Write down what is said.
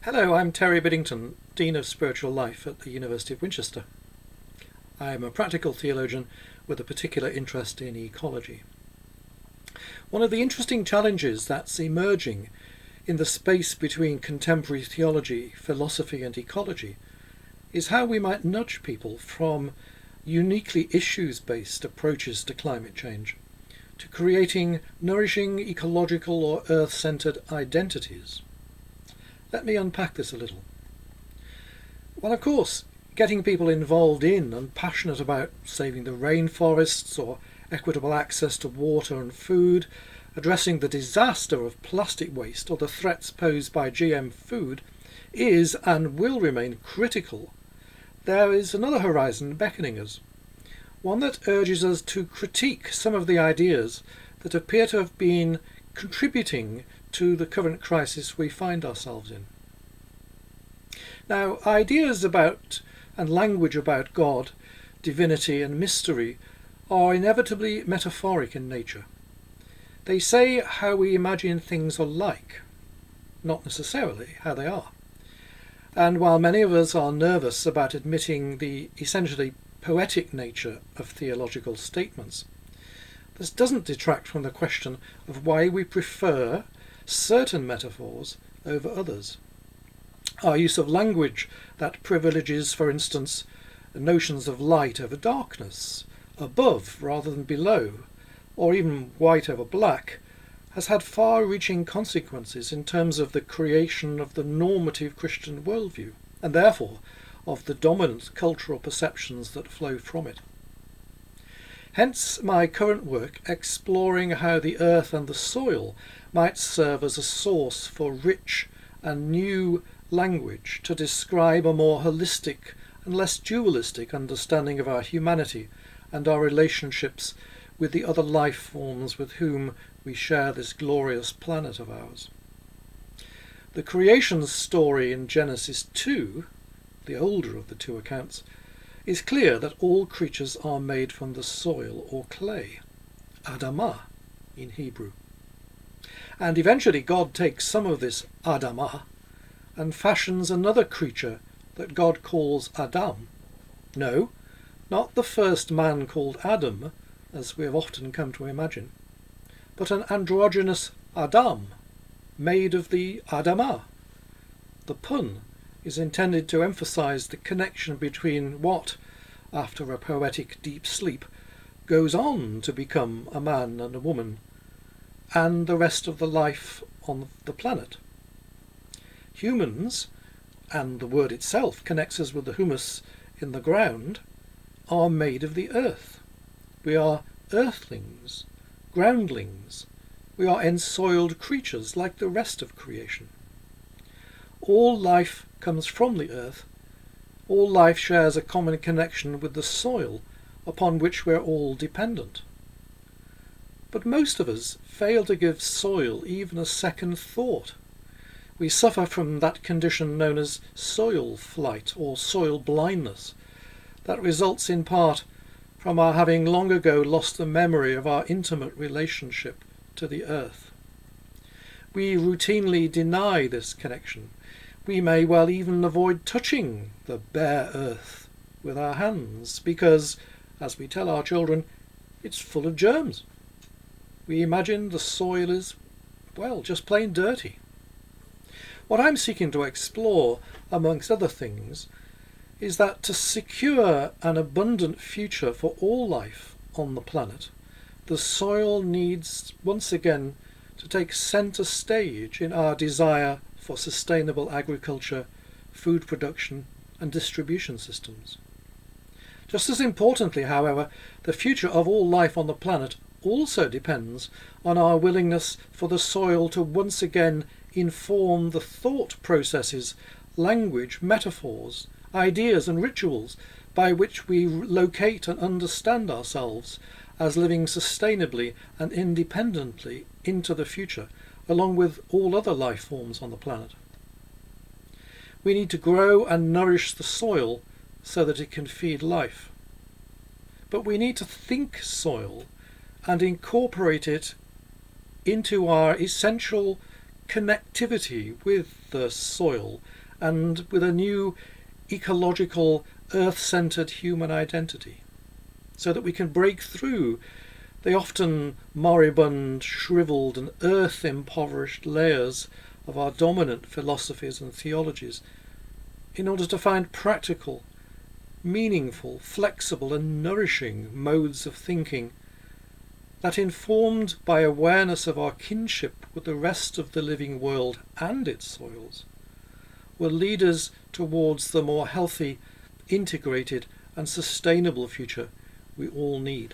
Hello, I'm Terry Biddington, Dean of Spiritual Life at the University of Winchester. I am a practical theologian with a particular interest in ecology. One of the interesting challenges that's emerging in the space between contemporary theology, philosophy and ecology is how we might nudge people from uniquely issues-based approaches to climate change to creating nourishing ecological or earth-centred identities. Let me unpack this a little. Well, of course, getting people involved in and passionate about saving the rainforests or equitable access to water and food, addressing the disaster of plastic waste or the threats posed by GM food is and will remain critical. There is another horizon beckoning us, one that urges us to critique some of the ideas that appear to have been contributing to the current crisis we find ourselves in. Now, ideas about and language about God, divinity and mystery are inevitably metaphoric in nature. They say how we imagine things are like, not necessarily how they are. And while many of us are nervous about admitting the essentially poetic nature of theological statements, this doesn't detract from the question of why we prefer certain metaphors over others. Our use of language that privileges, for instance, notions of light over darkness, above rather than below, or even white over black, has had far-reaching consequences in terms of the creation of the normative Christian worldview, and therefore of the dominant cultural perceptions that flow from it. Hence my current work exploring how the earth and the soil might serve as a source for rich and new language to describe a more holistic and less dualistic understanding of our humanity and our relationships with the other life forms with whom we share this glorious planet of ours. The creation story in Genesis 2, the older of the two accounts, is clear that all creatures are made from the soil or clay, Adamah in Hebrew. And eventually God takes some of this Adamah and fashions another creature that God calls Adam. No, not the first man called Adam, as we have often come to imagine, but an androgynous Adam, made of the Adamah. The pun is intended to emphasize the connection between what, after a poetic deep sleep, goes on to become a man and a woman, and the rest of the life on the planet. Humans, and the word itself connects us with the humus in the ground, are made of the earth. We are earthlings, groundlings. We are ensoiled creatures like the rest of creation. All life comes from the earth. All life shares a common connection with the soil upon which we're all dependent. But most of us fail to give soil even a second thought. We suffer from that condition known as soil flight or soil blindness that results in part from our having long ago lost the memory of our intimate relationship to the earth. We routinely deny this connection. We may well even avoid touching the bare earth with our hands because, as we tell our children, it's full of germs. We imagine the soil is, well, just plain dirty. What I'm seeking to explore, amongst other things, is that to secure an abundant future for all life on the planet, the soil needs once again to take centre stage in our desire for sustainable agriculture, food production and distribution systems. Just as importantly, however, the future of all life on the planet also depends on our willingness for the soil to once again inform the thought processes, language, metaphors, ideas and rituals by which we locate and understand ourselves as living sustainably and independently into the future, along with all other life forms on the planet. We need to grow and nourish the soil so that it can feed life. But we need to think soil and incorporate it into our essential connectivity with the soil and with a new ecological, earth-centred human identity, so that we can break through the often moribund, shrivelled and earth-impoverished layers of our dominant philosophies and theologies in order to find practical, meaningful, flexible and nourishing modes of thinking that, informed by awareness of our kinship with the rest of the living world and its soils, will lead us towards the more healthy, integrated and sustainable future we all need.